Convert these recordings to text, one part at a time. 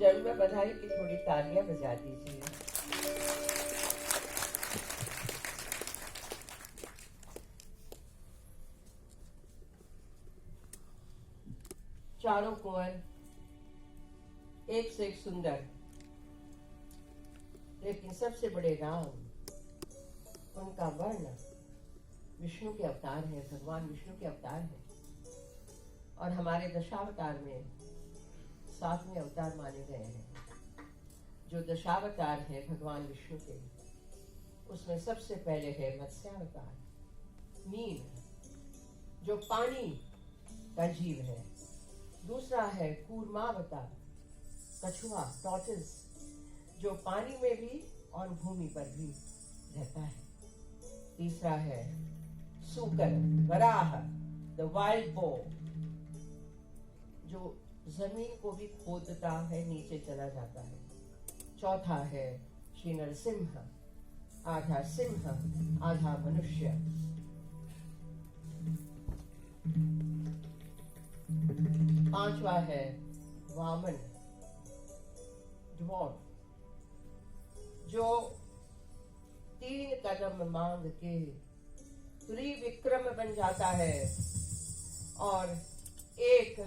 जन्म बधाई की थोड़ी तालियां बजा दीजिए। चारों कुंवर एक से एक सुंदर, लेकिन सबसे बड़े राम, उनका वर्ण विष्णु के अवतार है, भगवान विष्णु के अवतार है। और हमारे दशावतार में 7वें अवतार माने गए हैं। जो दशावतार है भगवान विष्णु के, उसमें सबसे पहले है मत्स्यावतार, मीन, जो पानी का जीव है। दूसरा है कूर्मावतार, कछुआ, टॉर्टोइस, जो पानी में भी और भूमि पर भी रहता है। तीसरा है सूकर, वराह, द वाइल्ड बोर, जो जमीन को भी खोदता है, नीचे चला जाता है। चौथा है श्री नरसिंह, आधा सिंह आधा मनुष्य। पांचवा है वामन, ड्वार्फ, जो 3 कदम मांग के त्रिविक्रम बन जाता है और एक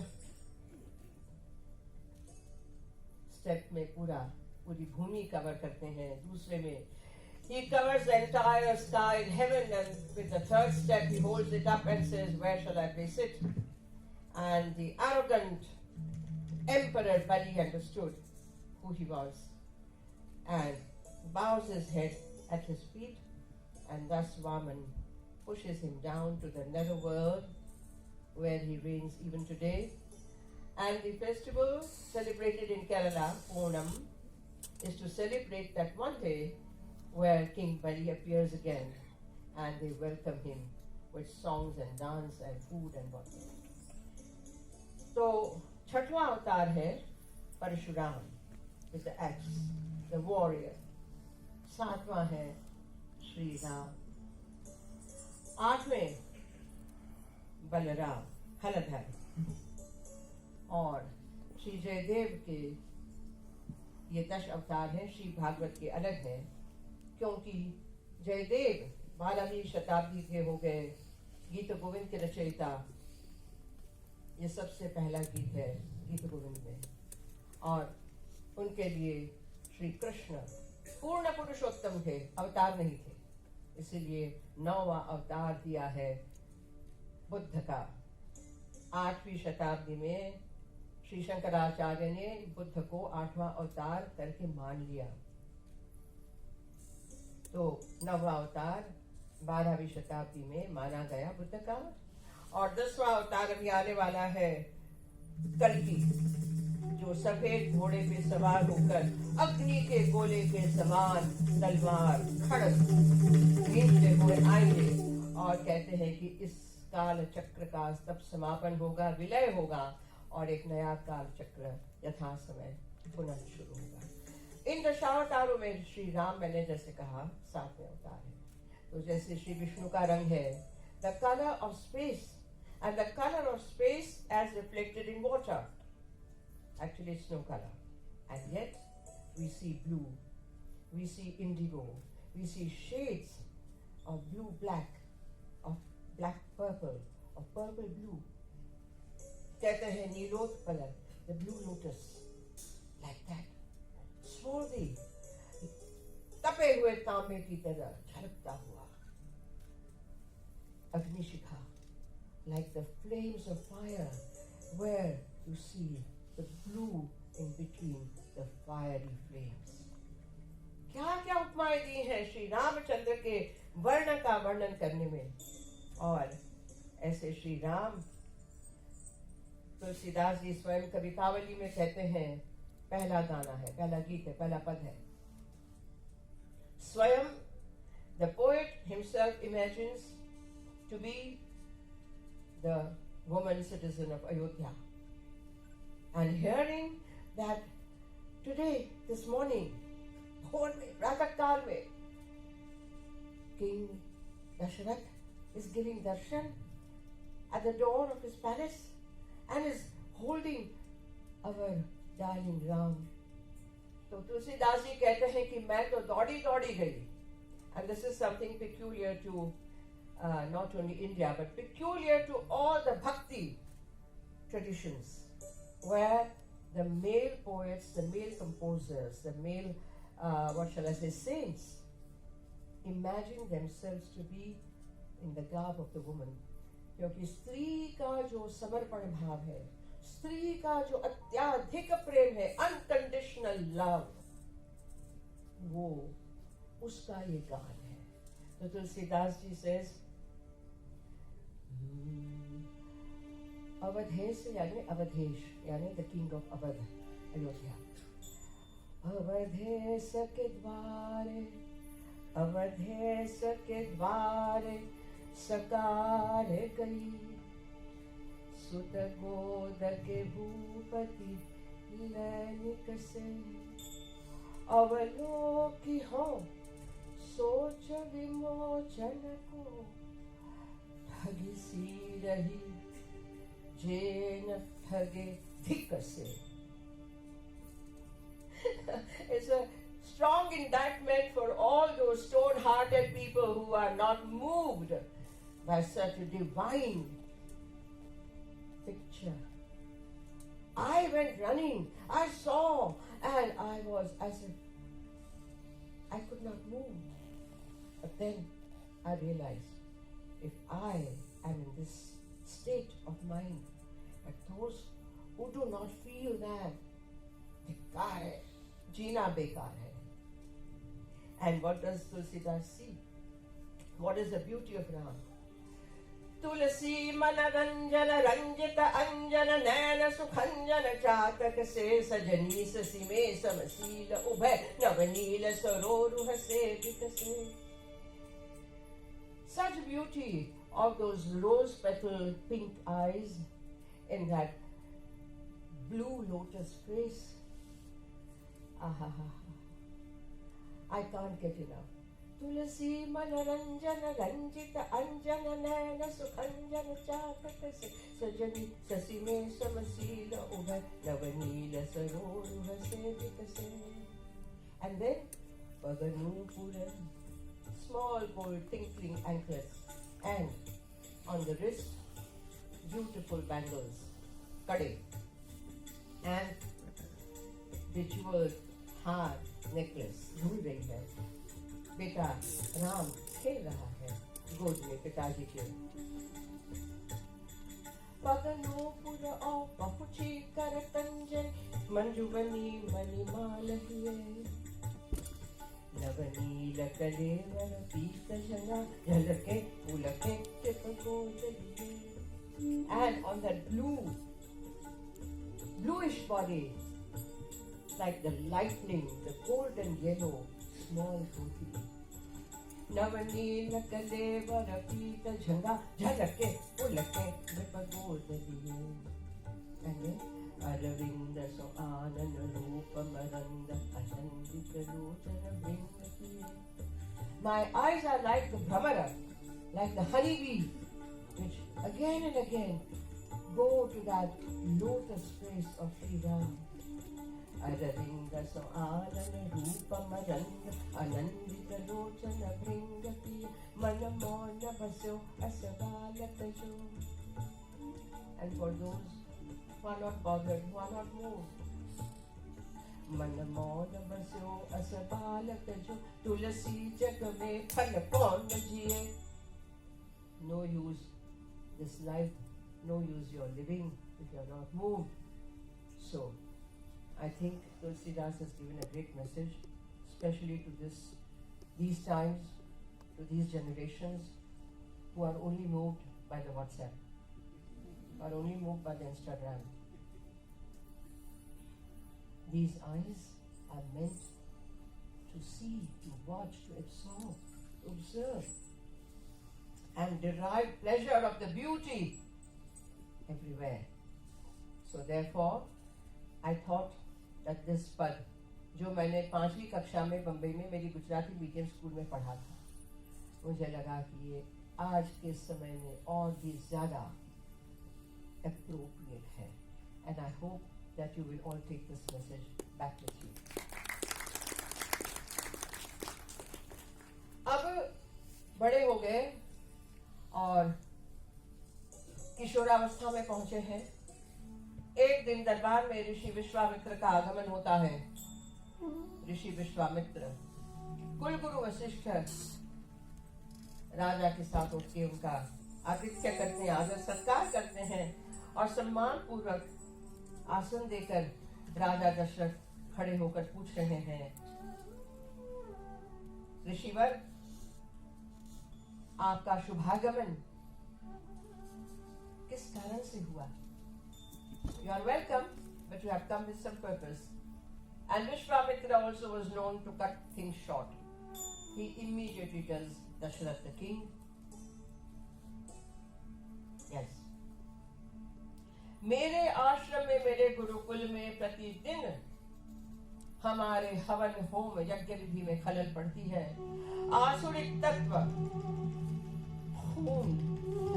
स्टेप में पूरी भूमि कवर करते हैं। दूसरे में he covers the entire sky in heaven, and with the third step he holds it up and says, where shall I place it? And the arrogant emperor Bali understood who he was and bows his head at his feet, and thus Vaman pushes him down to the netherworld where he reigns even today. And the festival celebrated in Kerala, Onam, is to celebrate that one day where King Bali appears again, and they welcome him with songs and dance and food and whatnot. तो छठवां अवतार है Parshuram, with the axe, the warrior. सातवां है श्री राम। आठवें बलराम, हलधर। और श्री जयदेव के ये 10 अवतार हैं, श्री भागवत के अलग हैं, क्योंकि जयदेव 12वीं शताब्दी के हो गए, गीत गोविंद के रचयिता। ये सबसे पहला गीत है गीत गोविंद में, और उनके लिए श्री कृष्ण पूर्ण पुरुषोत्तम थे, अवतार नहीं थे, इसीलिए 9वां अवतार दिया है बुद्ध का। 8वीं शताब्दी में श्री शंकराचार्य ने बुद्ध को 8वां अवतार करके मान लिया। तो 9वां अवतार 12वीं शताब्दी में माना गया बुद्ध का। और 10वां अवतार अभी आने वाला है कल्कि, जो सफेद घोड़े पे सवार होकर अग्नि के गोले के समान तलवार खड़ग खींचते हुए आएंगे और कहते हैं कि इस काल चक्र का तब समापन होगा, विलय होगा, और एक नया काल चक्र यथा समय पुनः शुरू होगा। इन दशावतारों में श्री राम, मैंने जैसे कहा, 7वें अवतार है। तो जैसे श्री विष्णु का रंग है the colour of space, and the color of space as reflected in water. Actually, it's no color. And yet, we see blue, we see indigo, we see shades of blue-black, of black-purple, of purple-blue. कहते हैं Nilotpal, the blue lotus, like that. Swarthy, तपे हुए तांबे की तरह झलकता हुआ। अग्निशिखा, like the flames of fire, where you see the blue in between the fiery flames. क्या क्या उपमाएं दी हैं श्री रामचंद्र के वर्ण का वर्णन करने में। और ऐसे श्री राम, तुलसीदास जी स्वयं कवितावली में कहते हैं, पहला गाना है, पहला गीत है, पहला पद है, स्वयं the poet himself imagines to be the woman citizen of Ayodhya, and hearing that today, this morning, bhor mein, pratak kaal mein, King Dasharath is giving darshan at the door of his palace and is holding our darling Ram. तो तुलसीदास जी कहते हैं कि मैं तो दौड़ी दौड़ी गई. And this is something peculiar to not only India but peculiar to all the bhakti traditions, where the male poets, the male composers, the male, what shall I say, saints, imagine themselves to be in the garb of the woman. क्योंकि स्त्री का जो समर्पण भाव है, स्त्री का जो अत्याधिक प्रेम है, अनकंडीशनल लव, वो उसका ये गान है. तो तुलसीदास जी says, अवधेश यानी अवधेश यानी the king of Awadh, Ayodhya. Awadhesh के द्वारे, अवधेश के द्वारे सकार गई, सुत गोद के भूपति लैनिक से. अवलोकी हो सोच विमोचन को, ठगी सी रही जेन ठगे धिक से. It's a strong indictment for all those stone-hearted people who are not moved by such a divine picture. I went running, I saw, and I was as if I could not move. But then I realized, if I am in this state of mind, but those who do not feel that, बेकार है, जीना बेकार है. And what does Tulsidas see? What is the beauty of Ram? तुलसी मन रंजन रंजित अंजन नैन सुखंजन चातक से सजनी ससीमे समशील उभय नवनील सरोरुह से विकसे. Such beauty of those rose petal pink eyes in that blue lotus face. I can't get enough. तुलसी मन रंजन रंजित अंजन नैन सुखंजन चातक से सजनी शशि में समशील उभय नवनील सरोरुह से विकसे. And then Paganupura, small gold tinkling anklets, and on the wrist beautiful bangles, kade, and the jeweled हार necklace झूल रही है. बेटा राम खेल रहा है गोद में पिताजी के. पगनूपुर और पहुंची कर कंजन मंजुबनी मणिमाल हुए. नवनील कलेवर पीत झंगा झलके पुलके चित गोद लिए. And on that bluish body, like the lightning, the golden yellow, small dhoti. Navneel कलेवर पीत झंगा झलके पुलके नृपगोद लिए. अरविंद सो आनन रूप मरंद अनंदित लोचन भृंग किए. My eyes are like the bhramara, like the honeybee, which again and again go to that lotus face of Sri Ram. Arvind सो आनन रूप मरंद अनंदित लोचन भृंग किए. मन मौन बसो अस बालक जो. And for those who are not bothered, who are not moved, मन मौन बसो अस बालक जो. तुलसी जग में फल कौन जिए. No use this life, no use your living if you are not moved. So I think Tulsidas has given a great message, especially to these times, to these generations who are only moved by the WhatsApp, are only moved by the Instagram. These eyes are meant to see, to watch, to absorb, to observe, and derive pleasure of the beauty everywhere. So therefore, I thought that this पद जो मैंने 5वीं कक्षा में बम्बई में मेरी Gujarati medium school में पढ़ा था, मुझे लगा कि ये आज के समय में और भी ज़्यादा appropriate है. And I hope that you will all take this message back with you. अब बड़े हो गए और किशोरावस्था में पहुंचे हैं। एक दिन दरबार में ऋषि विश्वामित्र का आगमन होता है। ऋषि विश्वामित्र कुलगुरु वशिष्ठ राजा के साथ उठके उनका आतिथ्य करते हैं, आदर सत्कार करते हैं और सम्मान पूर्वक आसन देकर राजा दशरथ खड़े होकर पूछ रहे हैं, ऋषिवर, आपका शुभागमन किस कारण से हुआ? You are welcome, but you have come with some purpose. And Vishwamitra also was known to cut things short. He immediately tells Dasharath the king, yes, मेरे आश्रम में, मेरे गुरुकुल में प्रतिदिन हमारे हवन होम यज्ञ विधि में खलल पड़ती है। आसुरिक तत्व खून,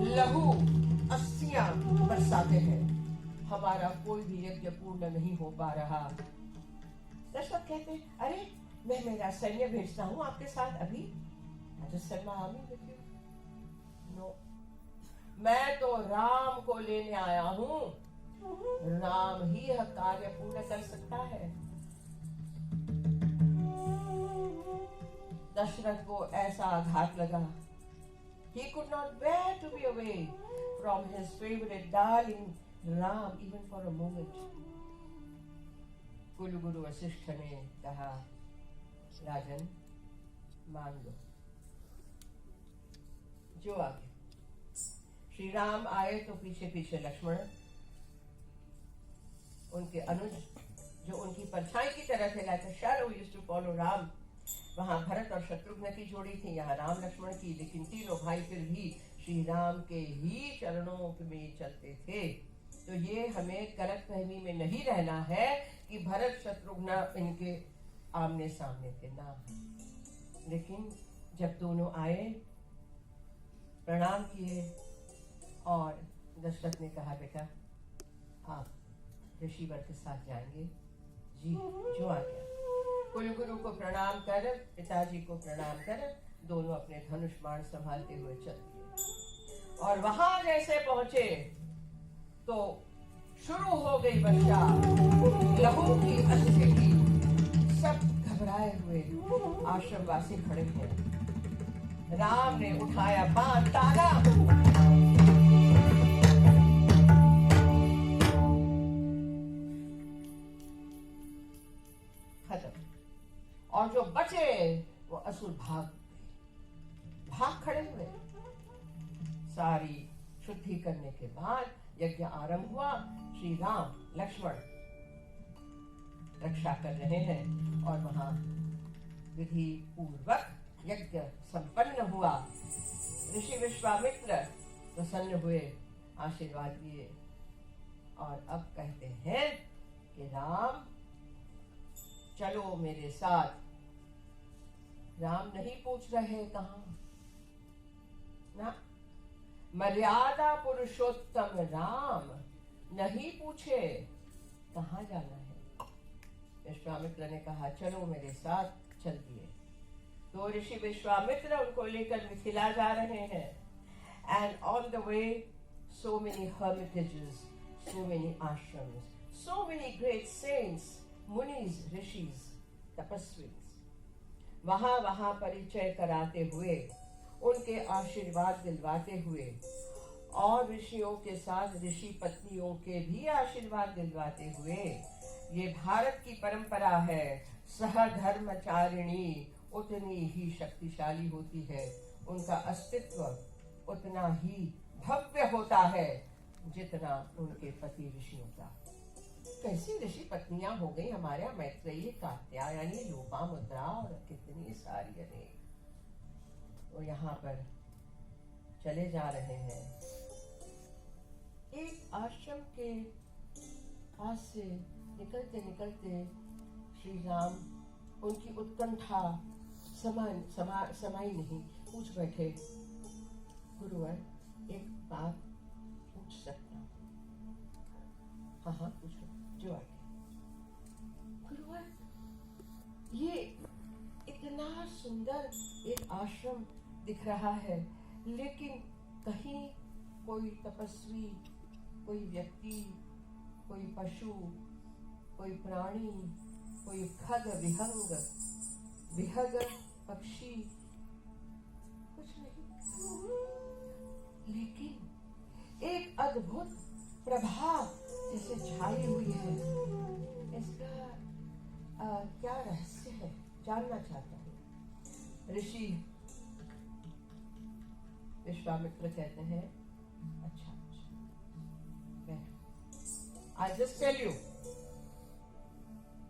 लहू, अस्थियां बरसाते हैं। हमारा कोई भी यज्ञ पूर्ण नहीं हो पा रहा। दशरथ कहते, अरे मैं मेरा सैन्य भेजता हूं आपके साथ अभी। नो, मैं तो राम को लेने आया हूं। राम ही यह कार्य पूर्ण कर सकता है। दशरथ को ऐसा आघात लगा। He could not bear to be away from his favorite darling Ram even for a moment. कुलगुरु वशिष्ठ ने कहा, राजन मान लो जो आगे। श्री राम आए तो पीछे पीछे लक्ष्मण, उनके अनुज जो उनकी परछाई की तरह थे, like a shadow used to follow Ram। वहां भरत और शत्रुघ्न की जोड़ी थी, यहाँ राम लक्ष्मण की, लेकिन तीनों भाई फिर भी श्री राम के ही चरणों में चलते थे। तो ये हमें गलतफहमी में नहीं रहना है कि भरत शत्रुघ्न इनके आमने सामने थे, ना। लेकिन जब दोनों आए, प्रणाम किए और दशरथ ने कहा, बेटा आप ऋषिवर के साथ जाएंगे? जी, जो आ गया। कुलगुरु को प्रणाम कर, पिताजी को प्रणाम कर, दोनों अपने धनुष बाण संभालते हुए चल दिए। और वहां जैसे पहुंचे तो शुरू हो गई वर्षा, लहू की, अस्थि की। सब घबराए हुए आश्रमवासी खड़े हैं। राम ने उठाया बाण, ताना, खत्म। और जो बचे वो असुर भाग खड़े हुए। सारी शुद्धि करने के बाद यज्ञ आरंभ हुआ। श्री राम लक्ष्मण रक्षा कर रहे हैं और वहां विधि पूर्वक यज्ञ संपन्न हुआ। ऋषि विश्वामित्र प्रसन्न हुए, आशीर्वाद दिए और अब कहते हैं कि राम चलो मेरे साथ। राम नहीं पूछ रहे कहां, ना, मर्यादा पुरुषोत्तम राम नहीं पूछे कहां जाना है। विश्वामित्र ने कहा, चलो मेरे साथ। चल दिए। तो ऋषि विश्वामित्र उनको लेकर मिथिला जा रहे हैं। And on the way so many hermitages, so many ashrams, so many great saints, मुनीज, rishis, तपस्विन्स वहां परिचय कराते हुए, उनके आशीर्वाद दिलवाते हुए और ऋषियों के साथ ऋषि पत्नियों के भी आशीर्वाद दिलवाते हुए, ये भारत की परंपरा है। सहधर्मचारिणी उतनी ही शक्तिशाली होती है, उनका अस्तित्व उतना ही भव्य होता है जितना उनके पति ऋषियों का। कैसी ऋषि पत्नियां हो गई हमारे यहाँ, मैत्रेयी, कात्यायनी, लोपामुद्रा और कितनी सारी अनेक। वो यहाँ पर चले जा रहे हैं। एक आश्रम के पास से निकलते निकलते श्री राम, उनकी उत्कंठा समाई नहीं, पूछ बैठे, गुरुवर एक बात पूछ सकता हूँ? हाँ पूछो, जो आगे गुरुवर, ये इतना सुंदर एक आश्रम दिख रहा है, लेकिन कहीं कोई तपस्वी, कोई व्यक्ति, कोई पशु, कोई प्राणी, कोई खग विहंग विहग पक्षी, कुछ नहीं। लेकिन एक अद्भुत प्रभाव जैसे छाई हुई है। इसका क्या रहस्य है, जानना चाहता हूँ। ऋषि विश्वामित्र कहते हैं, अच्छा I just tell you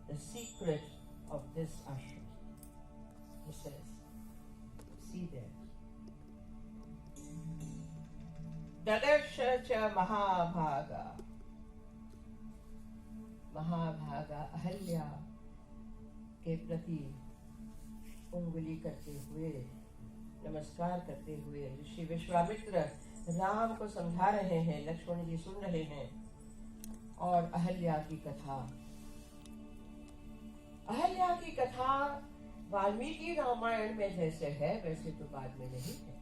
the secret of this ashram. He says, see there. ददर्श च महाभागा, महाभागा अहल्या के प्रति उंगली करते हुए, नमस्कार करते हुए ऋषि विश्वामित्र राम को समझा रहे हैं। लक्ष्मण जी सुन रहे हैं। और अहल्या की कथा, अहल्या की कथा वाल्मीकि रामायण में जैसे है वैसे तो बाद में नहीं है।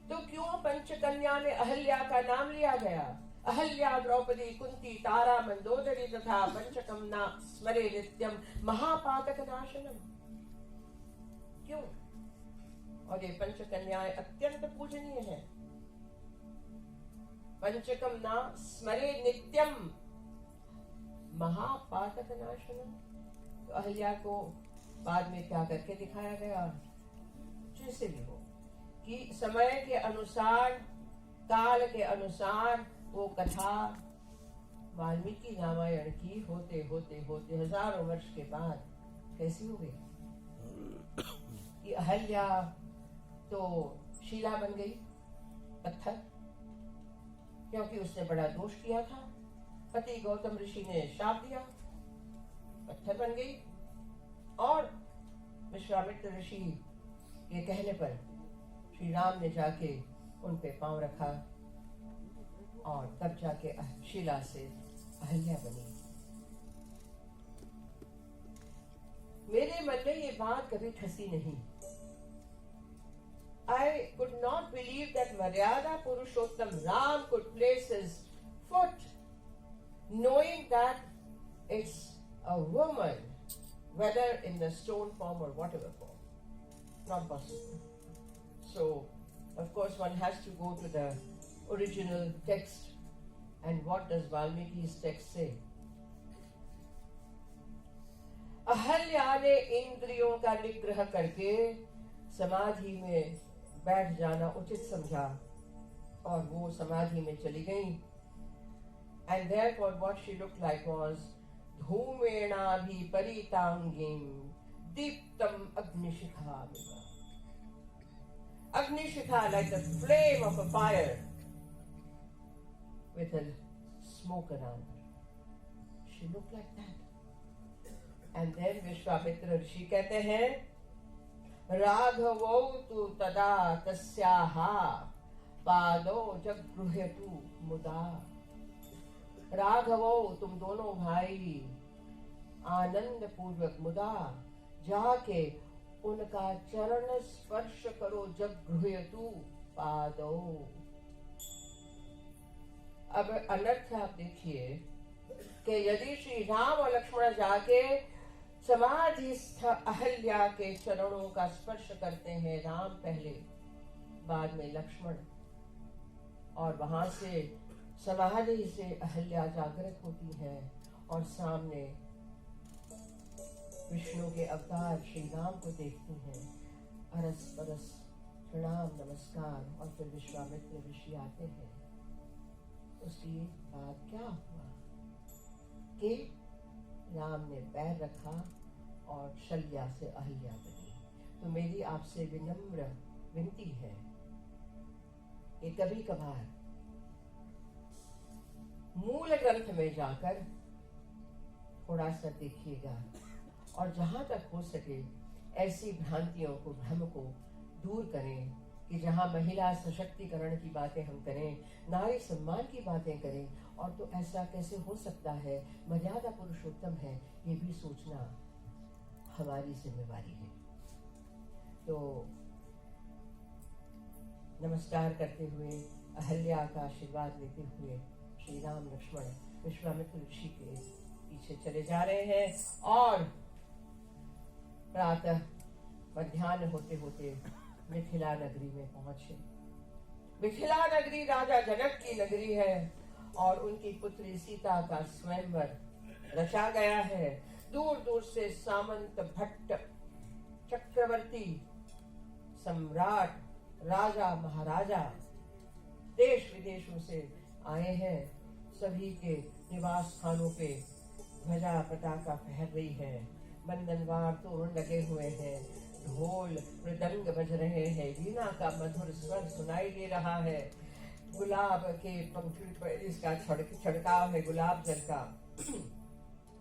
तो क्यों पंचकन्या में अहल्या का नाम लिया गया? अहल्या द्रौपदी कुंती तारा मंदोदरी तथा पंचकन्या स्मरे नित्यम महापातक नाशनम। क्यों? और ये पंचकन्याएं अत्यंत पूजनीय है। पंचकन्या स्मरे नित्यम महापातक नाशनम। तो अहल्या को बाद में क्या करके दिखाया गया? जैसे भी हो कि समय के अनुसार, काल के अनुसार वो कथा वाल्मीकि रामायण की होते होते होते हजारों वर्ष के बाद कैसी हो गई कि अहल्या तो शिला बन गई, पत्थर, क्योंकि उसने बड़ा दोष किया था। पति गौतम ऋषि ने शाप दिया, पत्थर बन गई। और विश्वामित्र ऋषि के कहने पर श्री राम ने जाके उन पे पांव रखा और तब जाके शिला से अहल्या बनी। मेरे मन में ये बात कभी ठसी नहीं। I could not believe that Maryada Purushottam Ram could place his foot, knowing that it's a woman, whether in the stone form or whatever form. Not possible. So, of course, one has to go to the original text. And what does Valmiki's text say? Ahalya ने इंद्रियों का निग्रह करके समाधि में बैठ जाना उचित समझा और वो समाधि में चली गई। And therefore what she looked like was धूमेणाभि परितांगिं Deeptam अग्निशिखा विवा। Agnishikhā, like the flame of a fire with a smoke around her. She looked like that. And then Vishwamitra Rishi कहते हैं, राघवौ तु तदा तस्याः पादौ जगृह्यतु मुदा। राघवौ, तुम दोनों भाई आनंद पूर्वक मुदा जाके उनका चरण स्पर्श करो। जगृह्यतु पादौ। अब अनर्थ आप देखिए कि यदि श्री राम और लक्ष्मण जाके समाधिस्थ अहल्या के चरणों का स्पर्श करते हैं, राम पहले, बाद में लक्ष्मण, और वहां से समाधि से अहल्या जागृत होती है और सामने विष्णु के अवतार श्री राम को देखती हैं। अरस परस प्रणाम नमस्कार और फिर विश्वामित्र ऋषि आते हैं। उसके बाद क्या हुआ कि राम ने पैर रखा और शल्या से अहल्या बनी। तो मेरी आपसे विनम्र विनती है कि कभी कभार मूल ग्रंथ में जाकर थोड़ा सा देखिएगा और जहां तक हो सके ऐसी भ्रांतियों को, भ्रम को दूर करें कि जहां महिला सशक्तिकरण की बातें हम करें, नारी सम्मान की बातें करें, और तो ऐसा कैसे हो सकता है, मर्यादा पुरुषोत्तम है, ये भी सोचना हमारी जिम्मेवारी है। तो नमस्कार करते हुए, अहल्या का आशीर्वाद लेते हुए श्री राम लक्ष्मण विश्वामित्र ऋषि के पीछे चले जा रहे हैं और प्रातः मध्याह्न होते होते मिथिला नगरी में पहुंचे। मिथिला नगरी राजा जनक की नगरी है और उनकी पुत्री सीता का स्वयंवर रचा गया है। दूर दूर से सामंत, भट्ट, चक्रवर्ती, सम्राट, राजा, महाराजा देश विदेशों से आए हैं। सभी के निवास स्थानों पे ध्वजा पताका फहर रही है, बंधनवार तोरण लगे हुए हैं, ढोल मृदंग बज रहे हैं, वीणा का मधुर स्वर सुनाई दे रहा है, गुलाब के पंखुड़ी पर इसका छिड़काव है, गुलाब जल का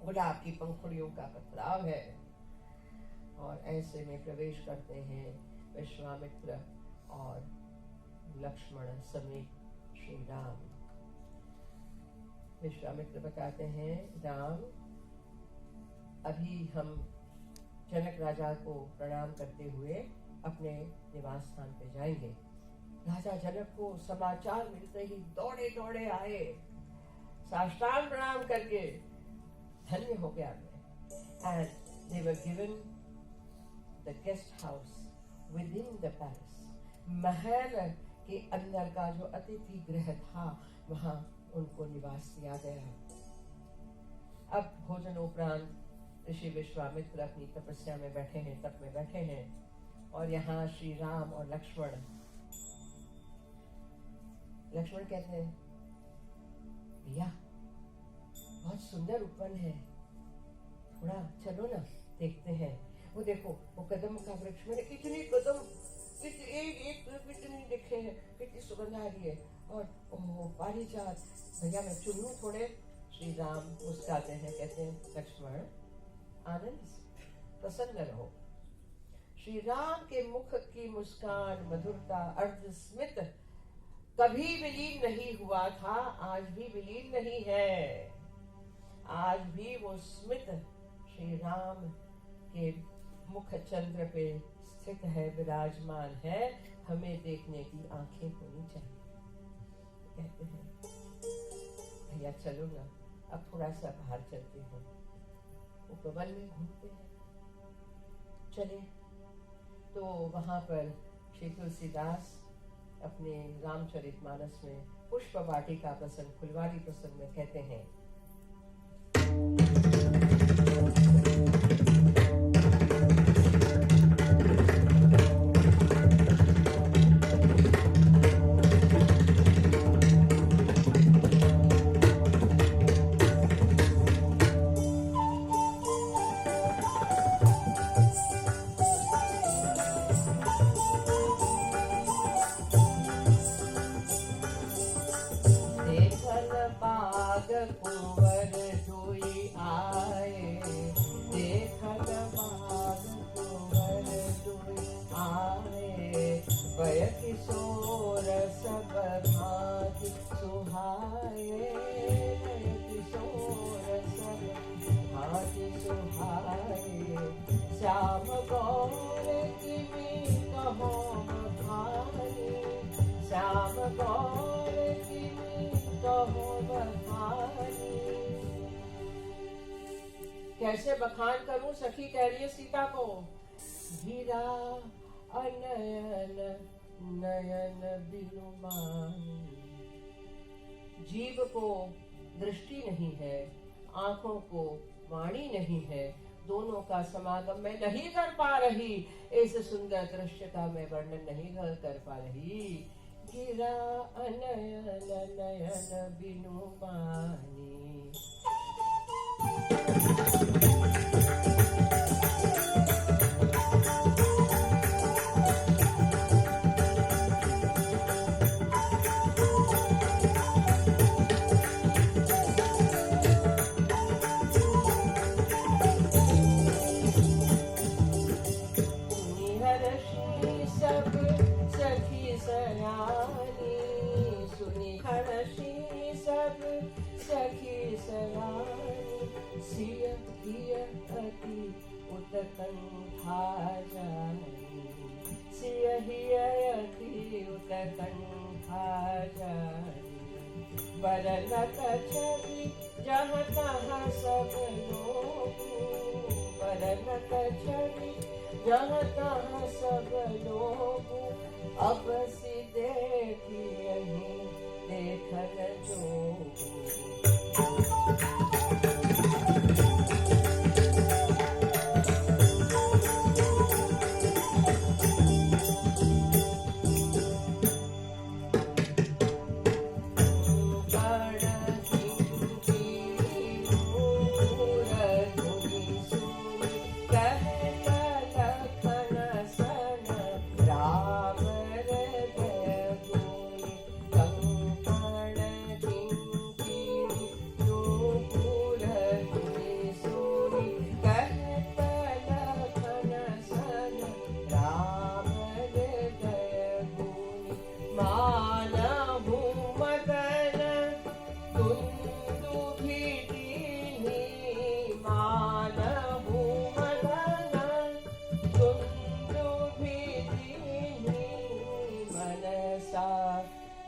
गुलाब की पंखुड़ियों का पथराव है। और ऐसे में प्रवेश करते हैं विश्वामित्र और लक्ष्मण समेत श्री राम। विश्वामित्र बताते हैं, राम अभी हम जनक राजा को प्रणाम करते हुए अपने निवास स्थान पे जाएंगे। राजा जनक को समाचार मिलते ही दौड़े दौड़े आए, साष्टांग प्रणाम करके धन्य हो गया मैं। And they were given the guest house with in the palace. महल के अंदर का जो अतिथि गृह था वहां उनको निवास दिया गया। अब भोजन उपरांत ऋषि विश्वामित्र अपनी तपस्या में बैठे हैं, तप में बैठे हैं और यहाँ श्री राम और लक्ष्मण कहते हैं, भैया बहुत सुंदर उपवन है, थोड़ा चलो ना देखते हैं। वो देखो वो कदम का वृक्ष, मैंने कितनी कदम एक कितनी देखे हैं, कितनी सुगंध आ रही है, और पारिजात, भैया मैं चुन लूं थोड़े। श्री राम मुस्कुराते हैं, कहते हैं, लक्ष्मण आनंद प्रसन्न रहो। श्री राम के मुख की मुस्कान, मधुरता, अर्धस्मित कभी विलीन नहीं हुआ था, आज भी विलीन नहीं है। आज भी वो स्मित श्री राम के मुख चंद्र पे स्थित है, विराजमान है। हमें देखने की आंखें होनी चाहिए। कहते हैं, भैया चलो ना, अब थोड़ा सा बाहर चलते हैं, उपवन में घूमते हैं। चले तो वहां पर श्री तुलसीदास अपने रामचरितमानस में पुष्प वाटिका प्रसंग, फुलवारी प्रसंग में कहते हैं, श्याम गौर किमी कहो बखानी, श्याम गौर किमी कहो बखानी। कैसे बखान करूं, सखी कह रही है सीता को। धीरा अनयन नयन बिनुमानी, जीव को दृष्टि नहीं है, आंखों को वाणी नहीं है, दोनों का समागम मैं नहीं कर पा रही, इस सुंदर दृश्य का मैं वर्णन नहीं कर पा रही। गिरा अनयन नयन बिनु पानी। सिय हिय अति उत्कंठा जानी, सिय हिय अति उत्कंठा जानी, बरनत छवि जहाँ तहाँ सब लोग, बरनत छवि जहाँ तहाँ सब लोग, अब सी देखी यहीं देखन जोग।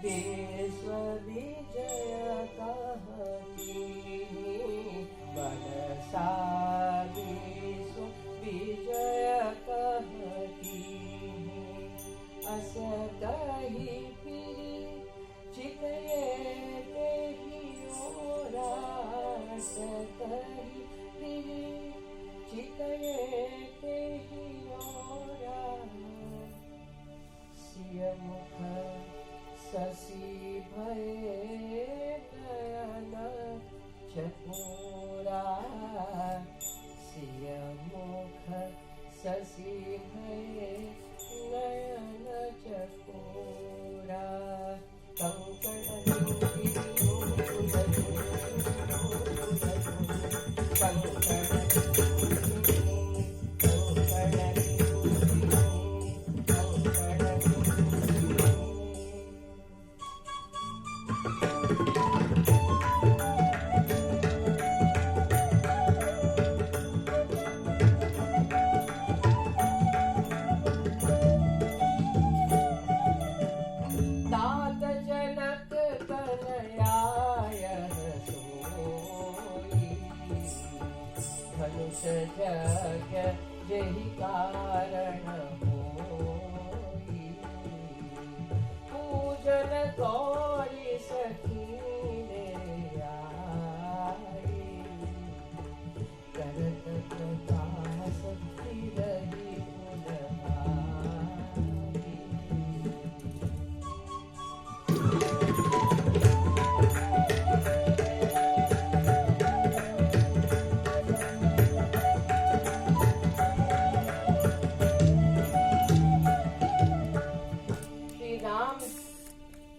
विश्व विजय कहती, मनसा विश्व विजय कहती, अस कही फिरी चितये तेहि ओरा, अस कही फिरी चितये तेहि ओरा, सिय मुख शशि भये नयन चकोरा, सिय मुख शशि भये नयन चकोरा, कंकण जग जहि कारण होई, पूजन गौरी सखी ने आई, करत प्रकाश फिरहि फुलहारी।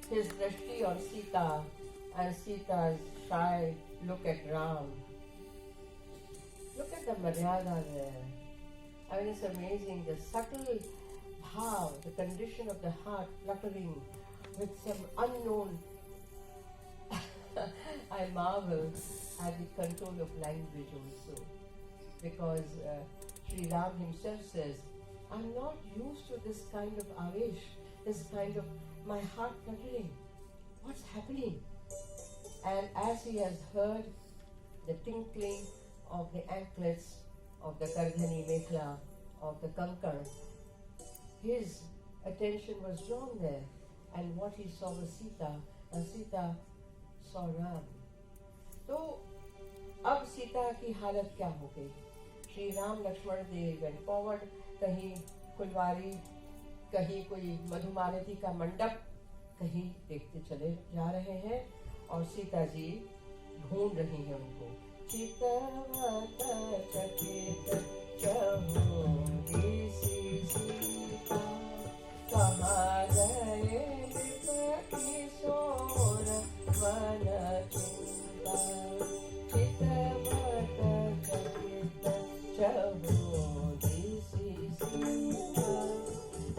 His drishti on Sita and Sita's shy look at Ram. Look at the maryada there. I mean, it's amazing, the subtle bhav, the condition of the heart fluttering with some unknown. I marvel at the control of language also, because Sri Ram himself says, I'm not used to this kind of avesh, this kind of my heart fluttering. What's happening? And as he has heard the tinkling of the anklets of the Kardhani Mekhla, of the Kankan, his attention was drawn there. And what he saw was Sita, and Sita saw Ram. तो अब सीता की हालत क्या हो गई? Shri Ram Lakshman they went forward, कहीं फुलवारी, कहीं कोई मधुमालती का मंडप, कहीं देखते चले जा रहे हैं, और सीता जी ढूंढ रही हैं उनको। चितवत चकित चहुरी सीता, कहाँ गए विपति सोर मन चिंता, चितवत चकित चहुरी सीता,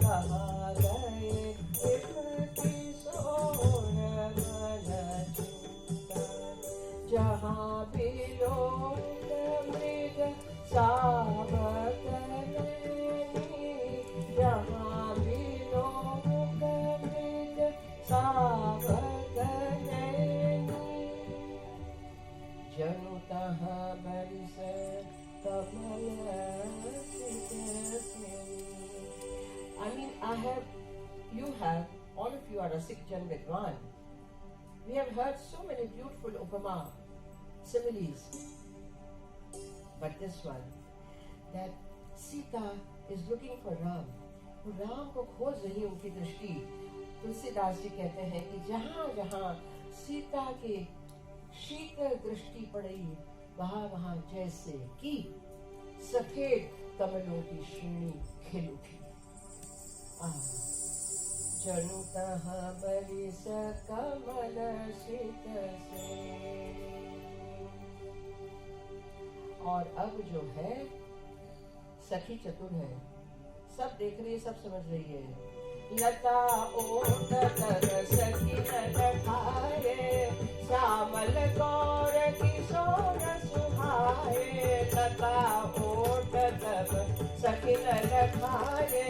कहाँ गए विपति सोर मन चिंता, जहाँ भी लोग बरिस कमल सित से। I mean, you have, all of you are Rasik Jan Vidwan. We have heard so many beautiful upama, similes. But this one, that Sita is looking for Ram. वो राम को खोज रही उनकी दृष्टि। तुलसीदास जी कहते हैं कि जहाँ जहाँ सीता की शीतल दृष्टि पड़ी, वहाँ वहाँ जैसे कि सफेद कमलों की श्रेणी खिल उठी। जनु तहाँ बरिस कमल शीत से। और अब जो है सखी चतुर है, सब देख रही है, सब समझ रही है। लता ओट तब सखी न खाए, श्यामल गौर किशोर सुहाए। लता ओट तब सखी न खाए,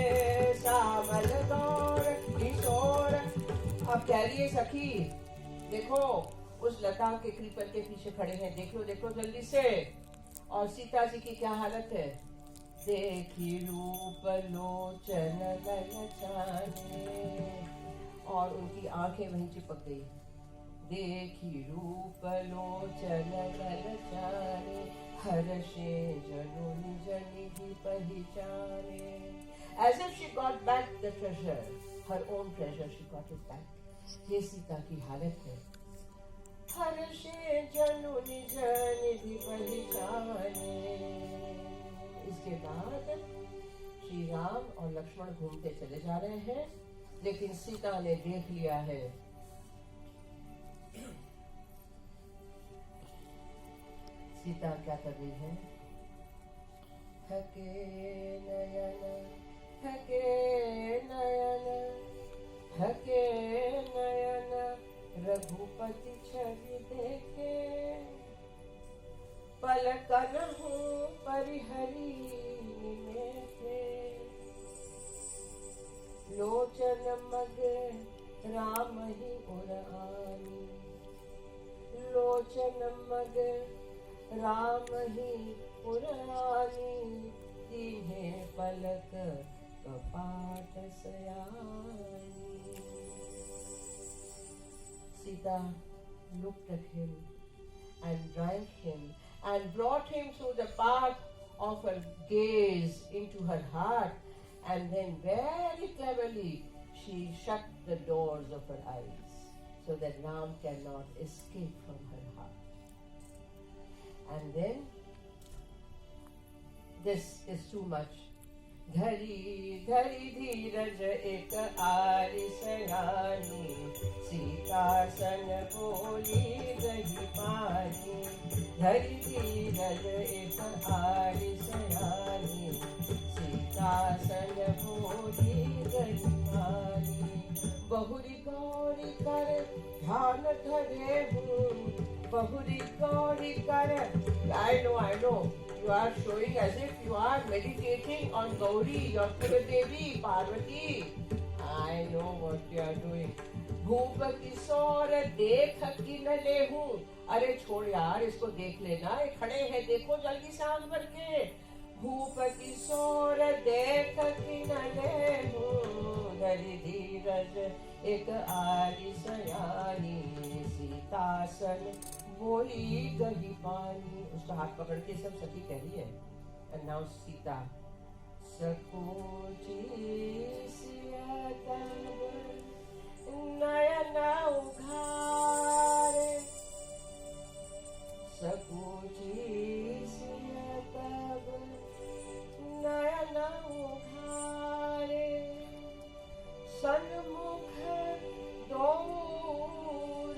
श्यामल गौर किशोर। अब कह रही है सखी, देखो उस लता के क्रीपर के पीछे खड़े हैं, देख लो देखो जल्दी से। और सीता जी की क्या हालत है? देखी रूप लोचन ललचाने, और उनकी आंखें वहीं चिपक गई। देखी रूप लोचन ललचाने, हर्षे जनु निज निधि पहचाने। As if she got back the treasure, her own treasure, she got it back. ये सीता की हालत है। हर्षे जनु निज निधि पहचाने। इसके बाद श्री राम और लक्ष्मण घूमते चले जा रहे हैं, लेकिन सीता ने देख लिया है। सीता क्या कर रही है? थके नयन, थके नयन, थके नयन, रघुपति छवि देखे। पलकन हूँ परिहरी निमेखे, लोचन मग राम ही उड़ानी। लोचन मग राम ही उड़ानी, तीन्हे पलक कपाट सयानी। Sita looked at him and drank him and brought him through the path of her gaze into her heart, and then very cleverly she shut the doors of her eyes so that Ram cannot escape from her heart. And then, this is too much. धरी धरी धीरज एक आरी सयानी, सीता सन बोली गही पानी। धरी धीरज एक आरी सयानी, सीता सन बोली गही पानी। बहुरी गौरी कर ध्यान धरे हूँ, बहुरी गौरी कर। I know. You are showing as if you are meditating on Gauri, your Kuladevi, Parvati. I know what you are doing. भूप किशोर देख कि न लेहूं। अरे छोड़ यार, इसको देख लेना, ये खड़े हैं, देखो जल्दी से आंख भर के। भूप किशोर देख कि न लेहूं, धरि धीरज एक आरी सयानी, सीतासन बोली गही पानी। उसका हाथ पकड़ के सब सखी कह रही है। And now सीता सकोची सिया तब नयन उघारे, सकोची सिया तब नयन उघारे। सन्मुख दो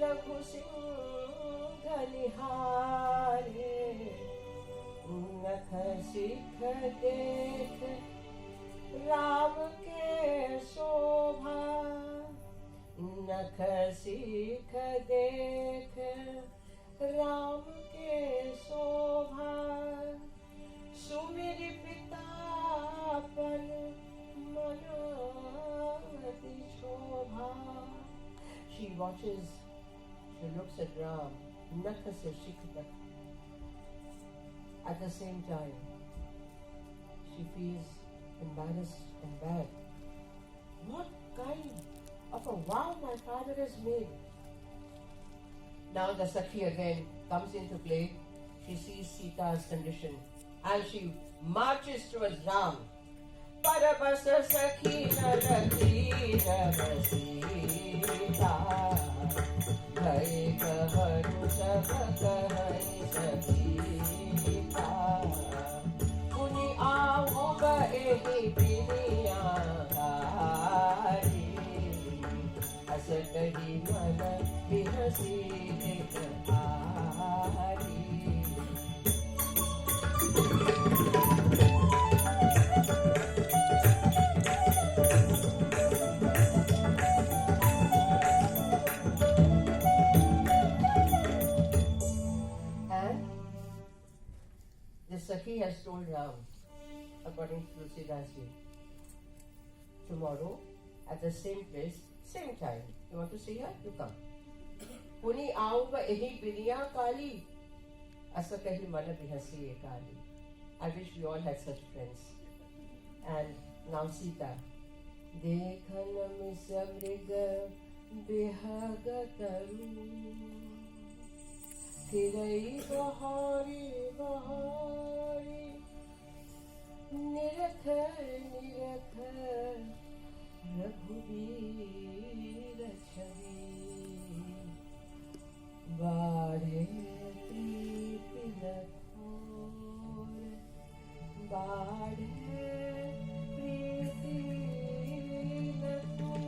रघु सिंह निहारे, नख सिख देख राम के शोभा। नख सिख देख राम के शोभा, सुमिर पितापन मन अति शोभा। She watches, she looks at Ram, nakha se shikh tak, At the same time, she feels embarrassed and bad. What kind of a vow my father has made? Now the Sakhi again comes into play. She sees Sita's condition and she marches towards Ram. Parabas Sakhi Nalaki Jab Sita Bhai Kaharu Sab Kahai Sakita Kuni Avuga Ehi Piniya Kari Asatahi Mana Bihasi Ekari. Sakhi has told Ram, according to Tulsidas ji, tomorrow at the same place, same time. You want to see her? You come. Puni aauga ehi biniya kali, asa kahi mana bihasi kali. I wish we all had such friends. And now Sita. Dekhan misamriga bihagataru. Kirai bahari bahari nirakha nirakha Raghubir chhavi Baadhe preeti lakhor Baadhe preeti lakhor.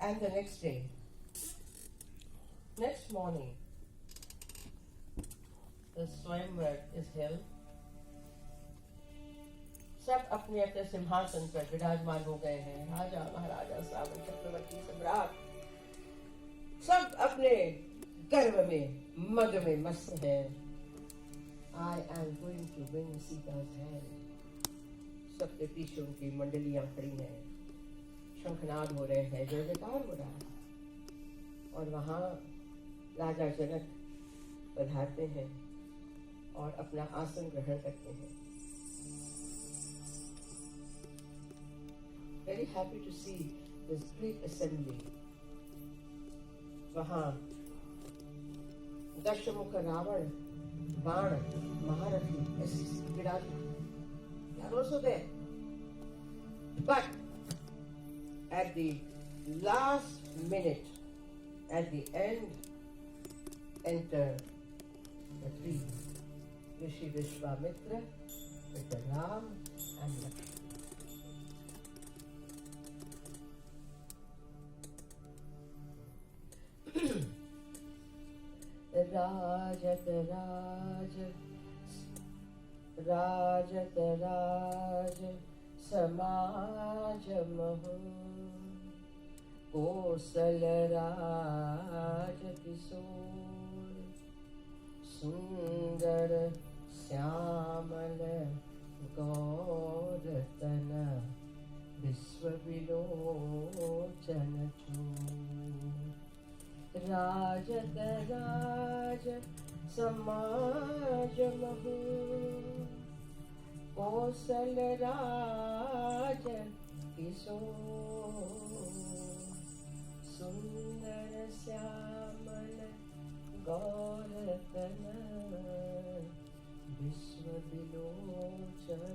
And the next day, next morning, the Swayamvar is held. सब अपने अपने सिंहासन पर विराजमान हो गए हैं. राजा महाराजा श्रावण चक्रवर्ती सम्राट सब अपने गर्व में मद में मस्त हैं. I am going to win Sita's hand. सबके पीछे उनकी मंडलियां खड़ी हैं. शंखनाद हो रहे हैं, जय जयकार हो रहा है. और वहां राजा जनक पधारते हैं और अपना आसन ग्रहण करते हैं. Very happy to see this great assembly. वहां दशमुख रावण बाण महारथी विराजमान. They are also there. But at the last minute, at the end, enter the three, Rishi Vishwamitra, with Ram and Lakshmana. Rajat Raj, Rajat Raj, Samaj Mahu. Kosal Raj Kishore सुंदर श्यामल गौरतन विश्व विलोचन चूर राजत राज समाज महु कौशल राज किशोर सुंदर श्यामल गौरतन विश्व विलोचन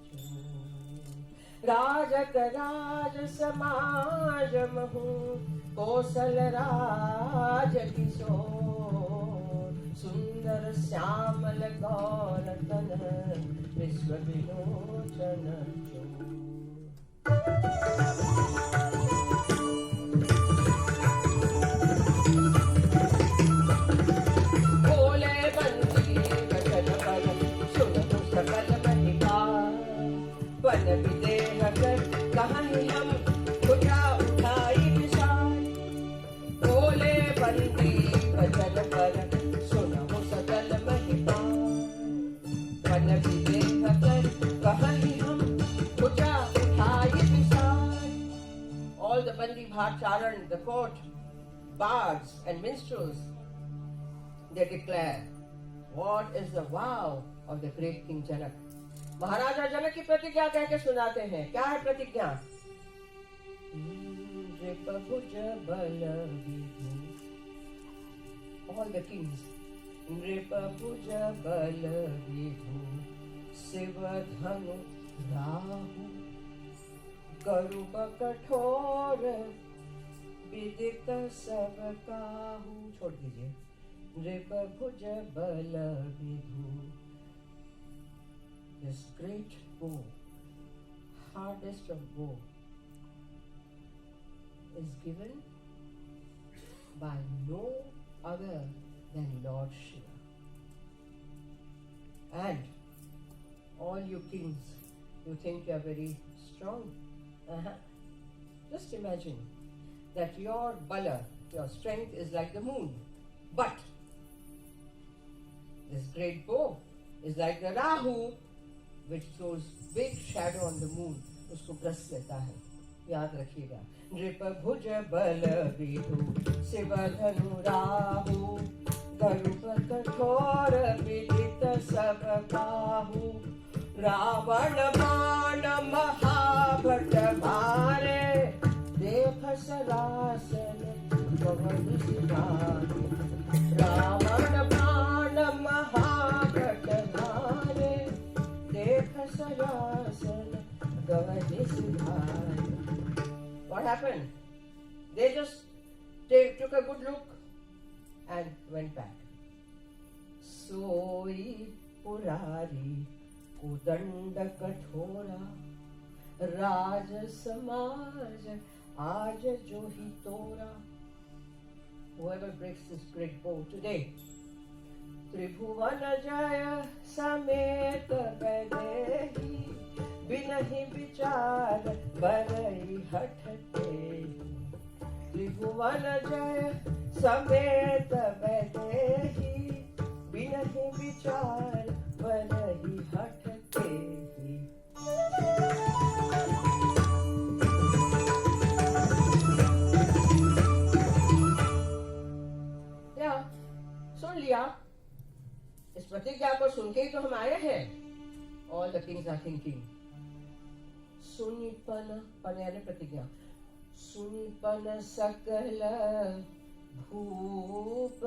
चूर राजत राज समाज महु कौशल राज किशोर सुंदर श्यामल गौरतन विश्व विलोचन चूर. की देख कर कहीं हम भुजा उठाए विसार. All the Bandi Bhat Charan, the court, bards and minstrels, they declare, what is the vow of the great King Janak? महाराजा जनक की प्रतिज्ञा कह के सुनाते हैं. क्या है प्रतिज्ञा? नृपभुज बल विधु. All the kings. नृपभुज बल विधु शिव धनु राहु करुब कठोर विदित सब काहू. छोड़ दीजिए. नृपभुज बल Vidhu. This great bow, hardest of bow, is given by no other than Lord Shiva. And all you kings, you think you are very strong. Just imagine that your bala, your strength is like the moon. But this great bow is like the Rahu, which throws big shadow on the moon. उसको gross लेता है. याद रखिएगा. नृपभुज बल विधु शिव धनु राहु गरुड़ कठोर विदित सब काहू. रावण बाण महाभट मारे देख सरासन पवन सिधारे. रावण बाण महाभट मारे देख सरासन पवन सिधारे. What happened? They just took a good look and went back. सोई पुरारी कुदंड कठोरा राज समाज आज जो ही तोरा. Whoever breaks this great bow today, त्रिभुवन जय समेत वैदेही बिनहि विचार बरई हठते. त्रिभुवन जय समेत वैदेही बिनहि विचार बरई हठते. क्या सुन लिया? इस प्रतिज्ञा को सुन के ही तो हम आए हैं. All the kings are thinking. सुनिपन पन यानी प्रतिज्ञा. सुनिपन सकल भूप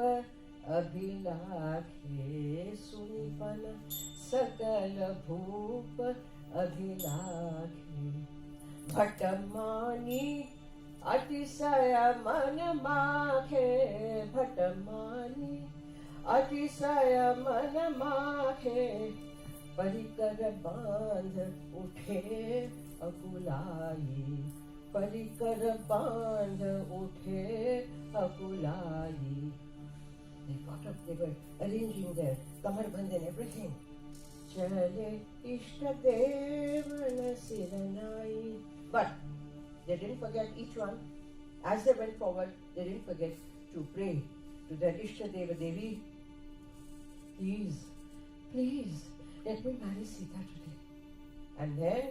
अभिलाखे. सुनिपन सकल भूप अभिलाखे. भटमानी अतिशय मन माखे. भटमानी अतिशय मन माखे. परिकर बांध उठे अकुलाई. परिकर बांध उठे अकुलाई. They got up, they were arranging their kamarband and everything. चले इष्ट देवन सिरनाई. But they didn't forget each one. As they went forward, they didn't forget to pray to their Ishtadeva Devi. Please, please, let me marry Sita today. And then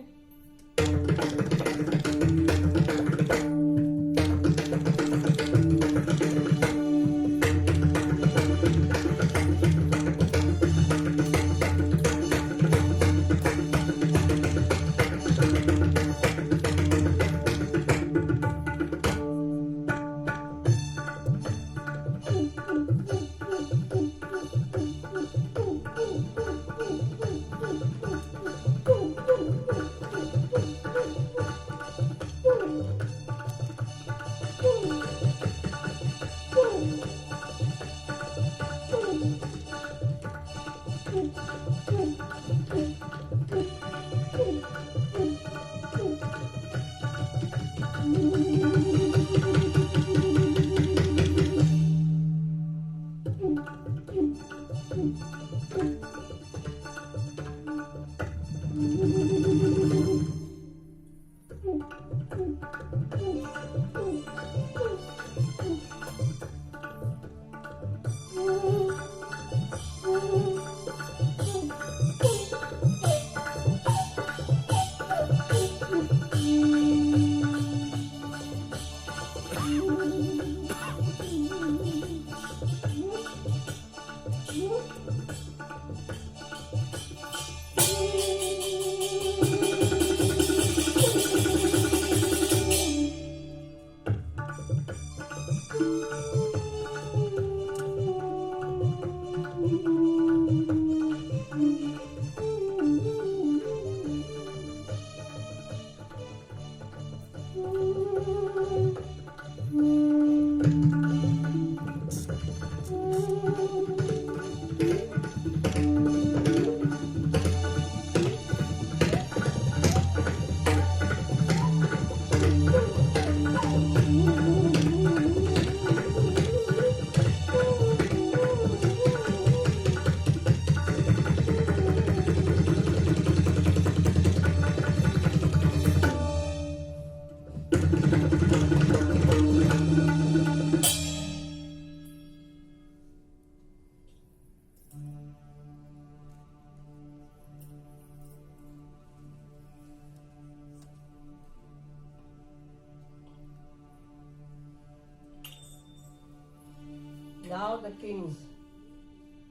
Now the kings,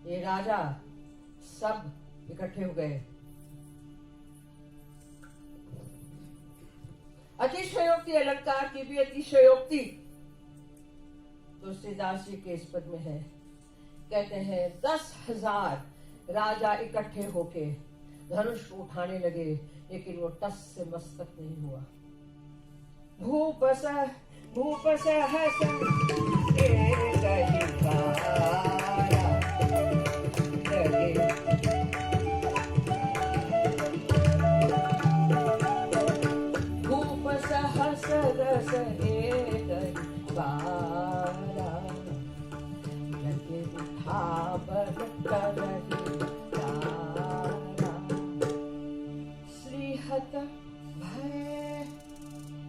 ये राजा सब इकट्ठे हो गए। अतिशयोक्ति अलंकार की भी अतिशयोक्ति तुलसीदास जी के इस पद में है। कहते हैं 10,000 राजा इकट्ठे होके धनुष उठाने लगे, लेकिन वो टस से मस्तक नहीं हुआ। भूपस भूपस हस भूपस हस रस श्रीहत भय,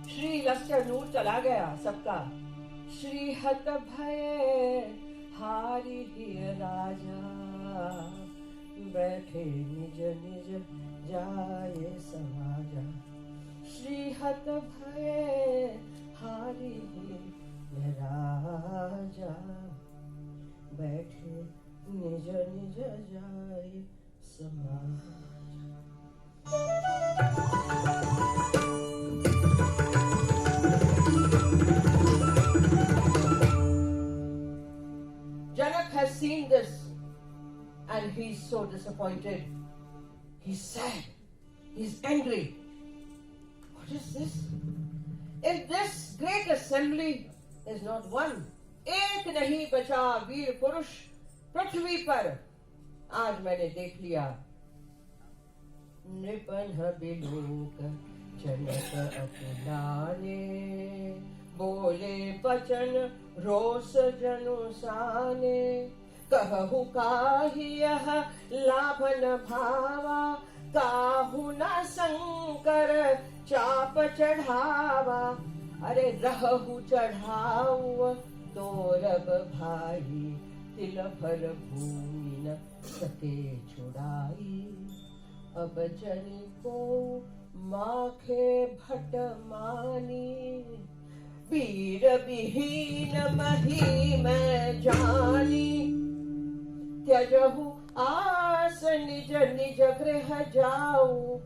श्री लश्कर नूर चला गया सबका। श्रीहत भय हारी हिय राजा, बैठे निज निज जाए समाजा। श्रीहत भय हारी हिय राजा, बैठे निज निज जाए समाजा। Janak has seen this and he's so disappointed. He's sad. He's angry. What is this? In this great assembly is not one. एक नहीं बचा वीर पुरुष पृथ्वी पर, आज मैंने देख लिया। नृपन बिलोक जनक अपनाने, बोले बचन रोष जनुसाने। कहु काहि यह लाभन भावा, काहु न शंकर चाप चढ़ावा। अरे रहु चढ़ाऊ तोरब भाई, तिल भर भूमि न सके छुड़ाई। अब जन को माखे भट मानी, वीर विहीन मही मैं जानी। त्यजहु आस निज निज गृह जाऊ,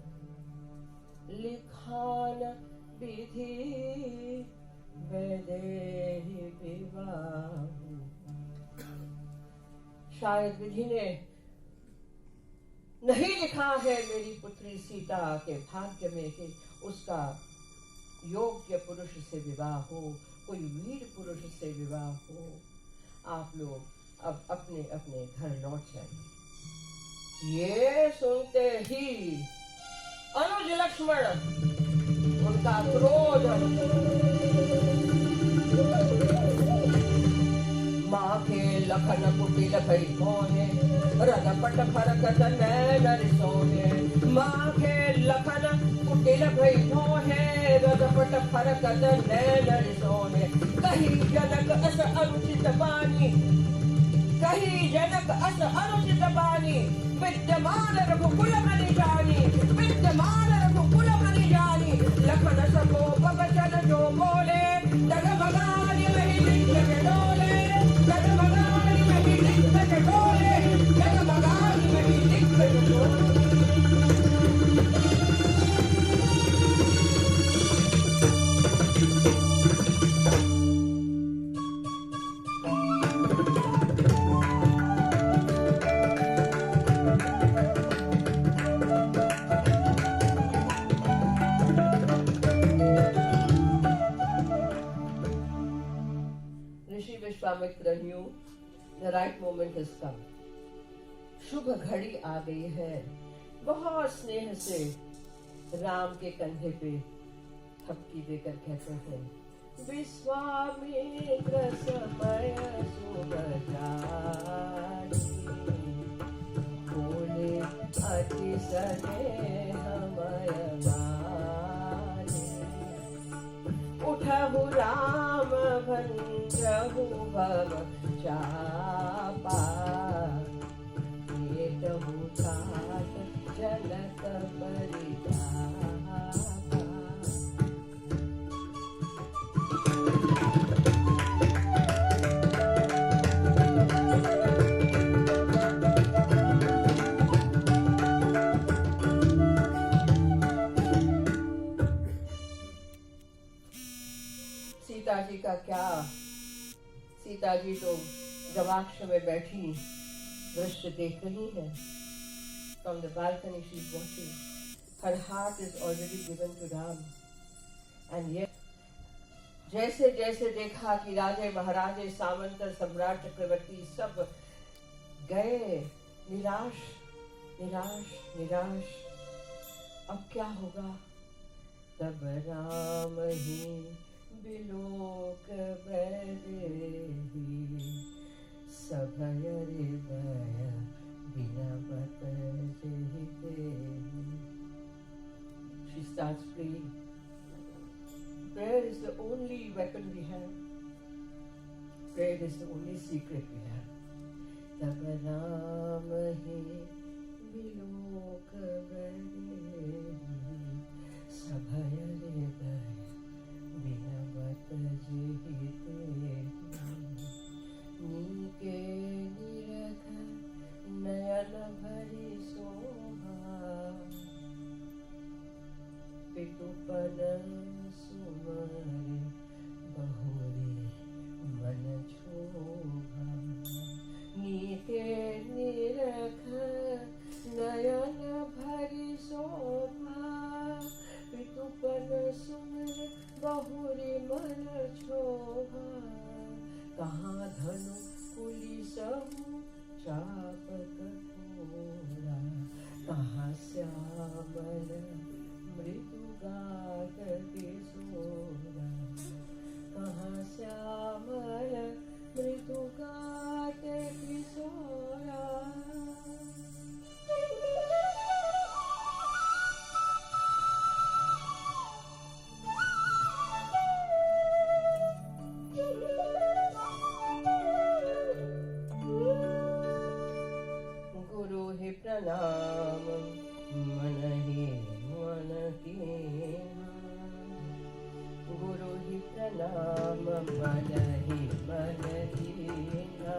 लिखान विधि वैदेही विवाह। शायद विधि ने नहीं लिखा है मेरी पुत्री सीता के भाग्य में कि उसका योग्य पुरुष से विवाह हो, कोई वीर पुरुष से विवाह हो। आप लोग अब अपने अपने घर लौट जाइए। ये सुनते ही अनुज लक्ष्मण, उनका क्रोध माखे लखन कुटिल भई मोहे, रदपट फरकत नैन रिसोहे। माखे लखन कुटिल भई मोहे, रदपट फरकत नैन रिसोहे। कही जनक अस अनुचित बानी, कही जनक अस अनुचित बानी। विद्यमान रघुकुल मनि जानी, विद्यमान रघुकुल मनि जानी। लखन सको बचन जो बोले, डगमगानी वही लिख के डोले। डगमगानी वही लिख के डोले, डगमगानी वही लिख के डोले। Vishwamitra knew the right moment has come. शुभ घड़ी आ गई है। बहुत स्नेह से राम के कंधे पे थपकी देकर कहते हैं, विश्वामित्र समय शुभ जानी, बोले अति स्नेह उठहु राम भंजहु भव चापा, पेटहु तात जनक परितापा। क्या, सीता जी तो गवाक्ष में बैठी दृश्य देख रही हैं। From the balcony she is watching. Her heart is already given to Ram. And yet, जैसे जैसे देखा कि राजे महाराजे सामंत सम्राट चक्रवर्ती सब गए, निराश निराश निराश, अब क्या होगा? तब राम ही बिलोक बैदेहि, सभय हृदय बिनवत जेहि। She starts praying. Prayer is the only weapon we have. Prayer is the only secret we have. तब राम ही बिलोक बैदेहि, सभय हृदय बिनवत जेहि तेहि। नीके निरख नयन भरि शोभा, पितुपन सुमरि बहुरि मन क्षोभा। नीके निरख नयन भरि शोभा, पितुपन सुमरि बहुरि मन क्षोभा। कहाँ धनु पुलिसहु चाप कठोरा, कहाँ श्यामल मृदुगात किशोरा, कहाँ श्यामल मृदुगात किशोरा। प्रणाम मन ही मन कीन्हा, गुरु ही प्रणाम मन ही मन कीन्हा,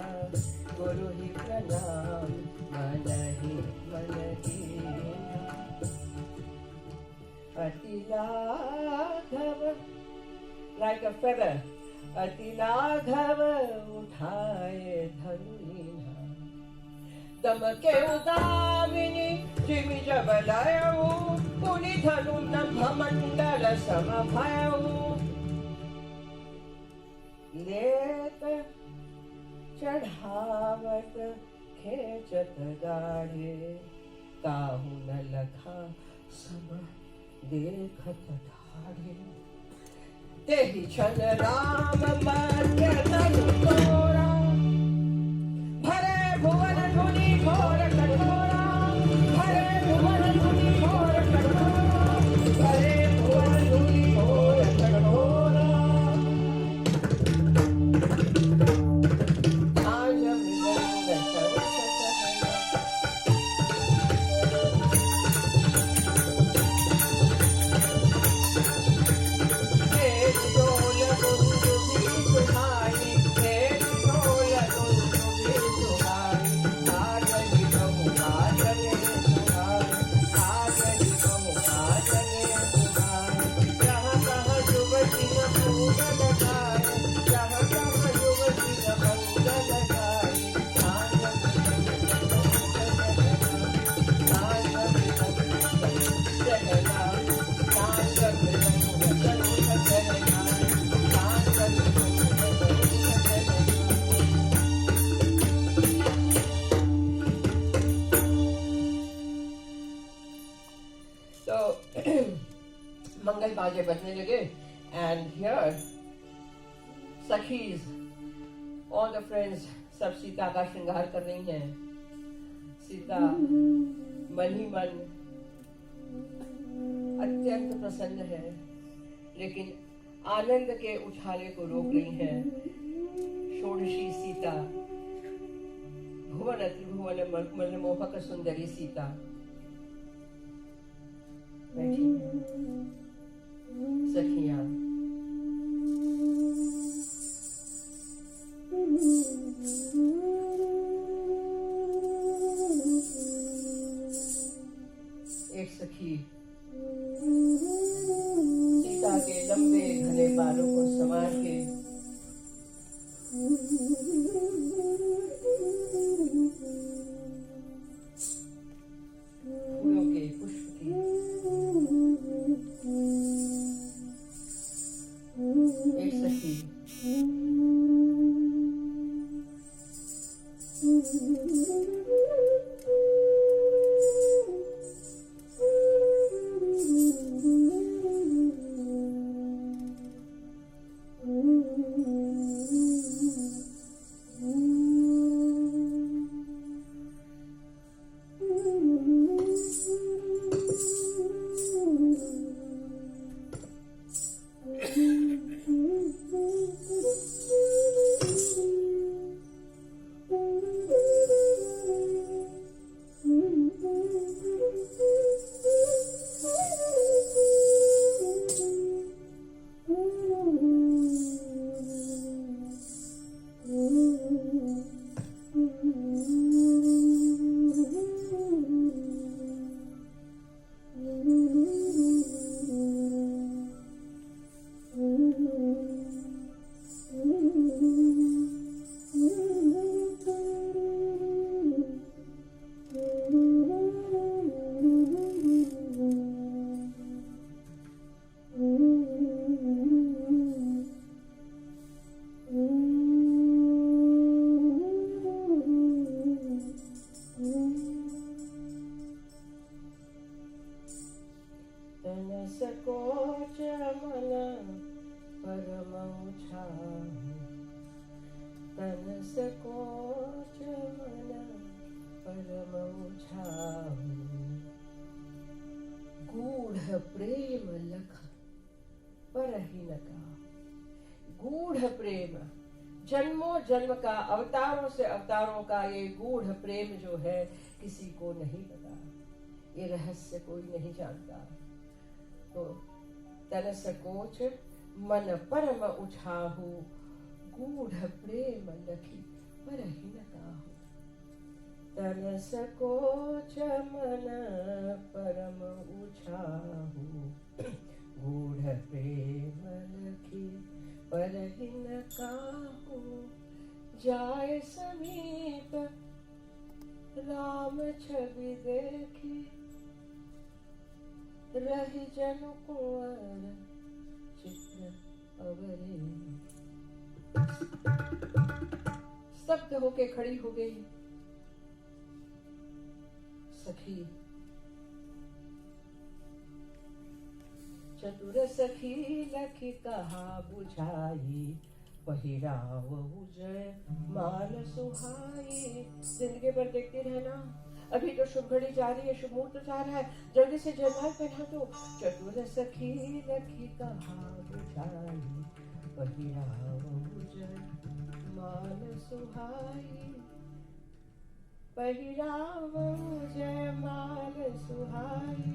गुरु ही प्रणाम मन ही मन कीन्हा। अति लाघव like a feather, अति लाघव उठाए धनुलीन्हा, दम के उदामिनी जिमि जब लयऊ, पुनि धनु नभ मंडल समभयऊ। लेत चढ़ावत खेचत गाढ़े, काहू न लखा सब देखत ठाढ़े। तेहि क्षण राम मध्य तनु तोरा, भरे भुवन धुनि घोर कठोरा, भरे भुवन धुनि घोर कठोरा, भरे भुवन धुनि घोर कठोरा। आज मृदंग मंगल बाजे बजने लगे। And here sakhis, all the friends, सब सीता का श्रृंगार कर रही हैं। सीता मन ही मन अत्यंत प्रसन्न है, लेकिन आनंद के उछाले को रोक रही हैं। षोडशी सीता, भुवन त्रिभुवन मनमोहक सुंदरी सीता बैठी है। सखियां एक सखी सीता के लंबे घने बालों को संवार के फूलों के, पुष्प की, एक सखी सकोच मन परम उछाहु, तन सकोच मन परम उछाहु, गूढ़ प्रेम लख परहि न काहु। गूढ़ प्रेम, जन्मों जन्म का, अवतारों से अवतारों का ये गूढ़ प्रेम जो है किसी को नहीं पता, ये रहस्य कोई नहीं जानता। तो तन सकोच मन परम उछाहु, गूढ़ प्रेम लखी परहि न काहु। तन सकोच मन परम उछाहु, गूढ़ प्रेम लखी परहि न काहु। जाय समीप राम छवि देखी, रही जन कुंवर चित्र अवरे। स्तब्ध होके खड़ी हो गई सखी। चतुर सखी लखी कहा बुझाई, पहिराव उजय माल सुहाई। जिंदगी भर देखते रहना, अभी तो शुभ घड़ी जा रही है, शुभ मुहूर्त जा रहा है, जल्दी से जयमाल पहना दो। चतुर सखी लखी कहा बुझाई, पहिराव उजय माल सुहाई। पहिराव उजय माल सुहाई।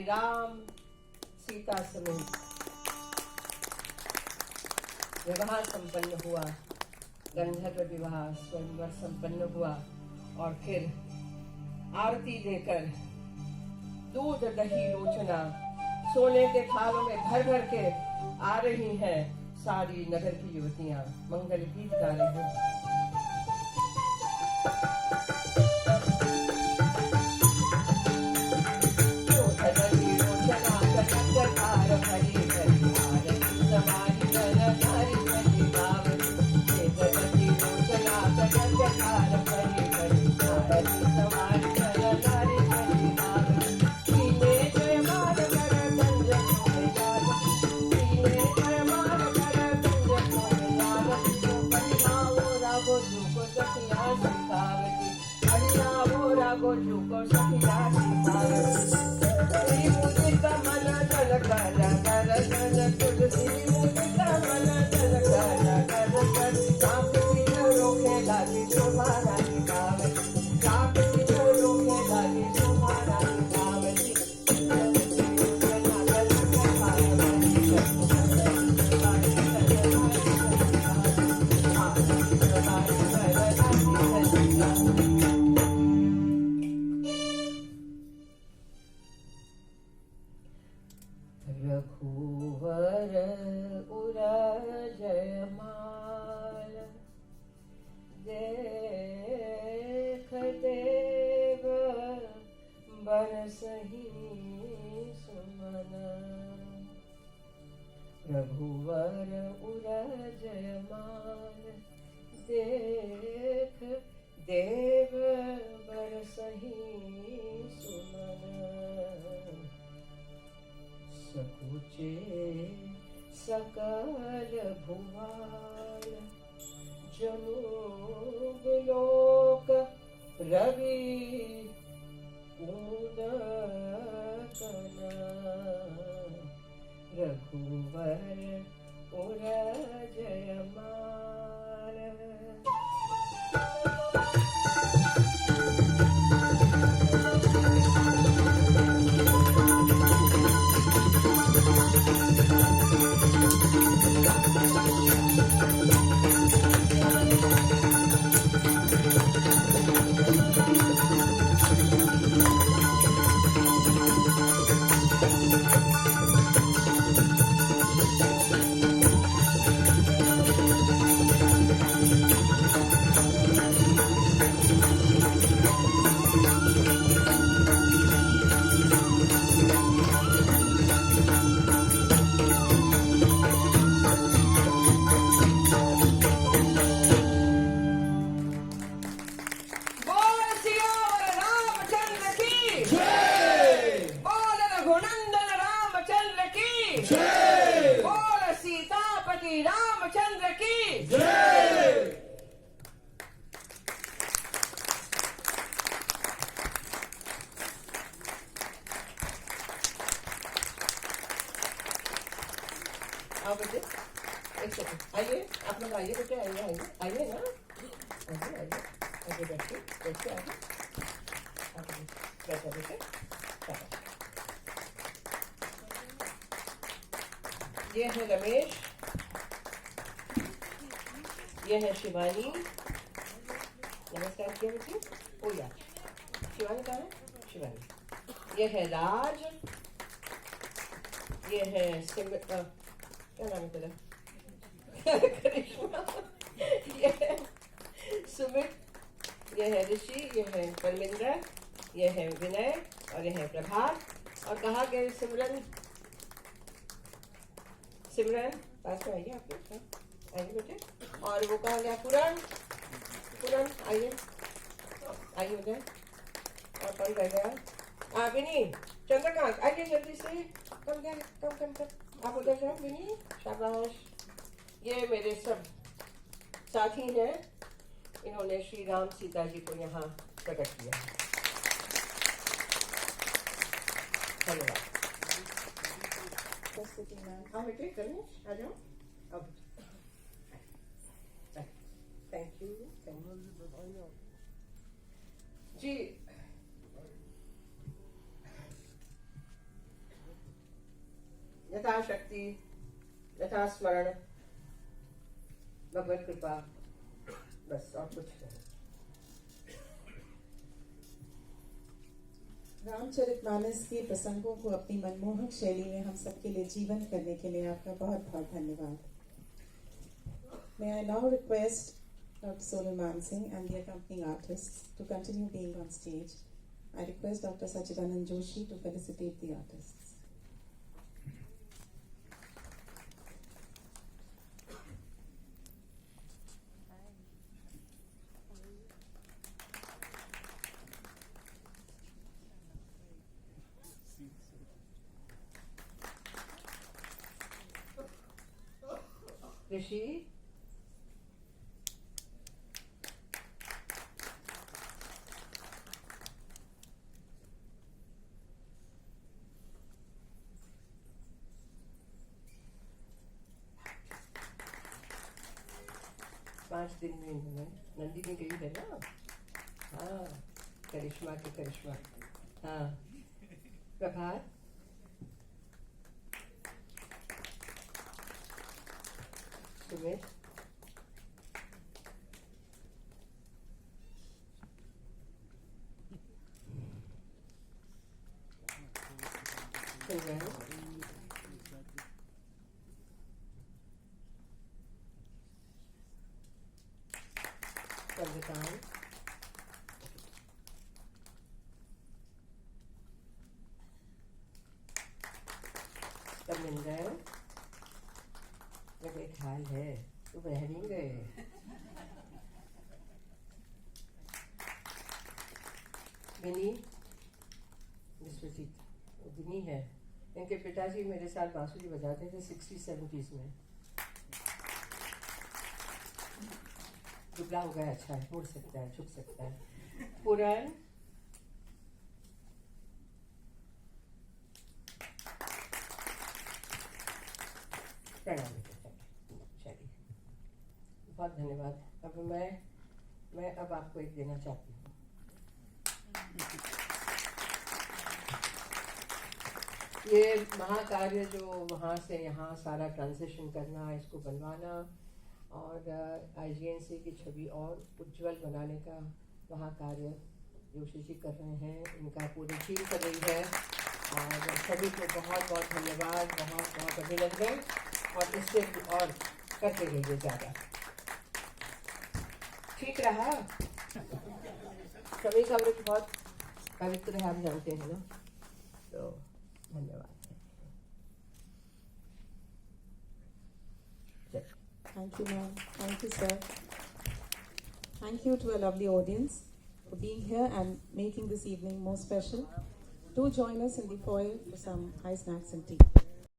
राम सीता समेत विवाह संपन्न हुआ, गंधर्व विवाह स्वयंवर संपन्न हुआ। और फिर आरती देकर दूध दही लोचना सोने के थालों में भर भर के आ रही हैं सारी नगर की युवतियां, मंगल गीत गा रही हैं। को झुको सखिया तुलसी मुदित मन जल कर कर कर तुलसी मुदित मन जल कर कर कर काप तीनों रोके लागी शोभा रानी गावती काप तीनों रोके लागी शोभा रानी गावती रघुवर उरजयमाल देख देव बरसहि सुमन रघुवर उरजयमाल देख देव बरसहि सुमन सकुचे सकल भुवाल जनुग लोक रवि उदकन रघुवर उरजयमाल रामचंद्र की जय। आओ बेटे, एक सेकंड आइए, आप लोग आइए बेटे, आइए आइए आइए ना, आइए आइए आइए बैठिए बैठिए आइए बैठो बेटे। ये है रमेश, ये है शिवानी, नमस्कार किया बेटी। ओ यार शिवानी कहाँ है? शिवानी। ये है राज, ये है क्या नाम है तेरा? करिश्मा। ये है सुमित, ये है ऋषि, ये है परमिंदर, ये है विनय और ये है प्रभात। और कहाँ गए सिमरन? सिमरन पास में आइए, आप आइए बेटे। और वो कहाँ गया? पूरन, पूरन आइए आइए बेटे। और कौन रह गया? विनी, चंद्रकांत आइए जल्दी से, कम क्या, कम कम कम, आप उधर जाओ विनी, शाबाश। ये मेरे सब साथी हैं, इन्होंने श्री राम सीता जी को यहाँ प्रकट किया। धन्यवाद। आओ बेटे, गणेश आ जाओ। अब थैंक यू जी। यथाशक्ति, यथा स्मरण, भगवत कृपा, बस और कुछ नहीं। रामचरितमानस के प्रसंगों को अपनी मनमोहक शैली में हम सबके लिए जीवंत करने के लिए आपका बहुत बहुत धन्यवाद। May I now request Dr. Sonal Mansingh and the accompanying artists to continue being on stage. I request Dr. Sachidanand Joshi to felicitate the artists. ऋषि, 5 दिन में इन्होंने नंदिनी गई है ना। हाँ, करिश्मा के करिश्मा। हाँ, प्रभात। सुमित। सिमरन। चंद्रकांत। तमिंदर। मेरा ख्याल है तो रह नहीं गए। विनी। विश्वजीत। विनी है। इनके पिताजी मेरे साथ बांसुरी बजाते थे 60-70s में। दुबला हो गया, अच्छा है, मुड़ सकता है, झुक सकता है। पुरन। प्रणाम। चलिए, बहुत धन्यवाद। अब मैं अब आपको एक देना चाहती हूँ। ये महाकार्य जो वहाँ से यहाँ सारा ट्रांजिशन करना, इसको बनवाना और IGNC की छवि और उज्जवल बनाने का महाकार्य जोशी जी कर रहे हैं, इनका पूरी टीम कर रही है और सभी को बहुत बहुत धन्यवाद, बहुत बहुत अभिनंदन। और इससे और करते रहिए ज़्यादा। ठीक रहा। सभी का व्रत बहुत पवित्र है, आप जानते हैं ना, तो धन्यवाद। Thank you, ma'am. Thank you, sir. Thank you to a lovely audience for being here and making this evening more special. Do join us in the foyer for some high snacks and tea.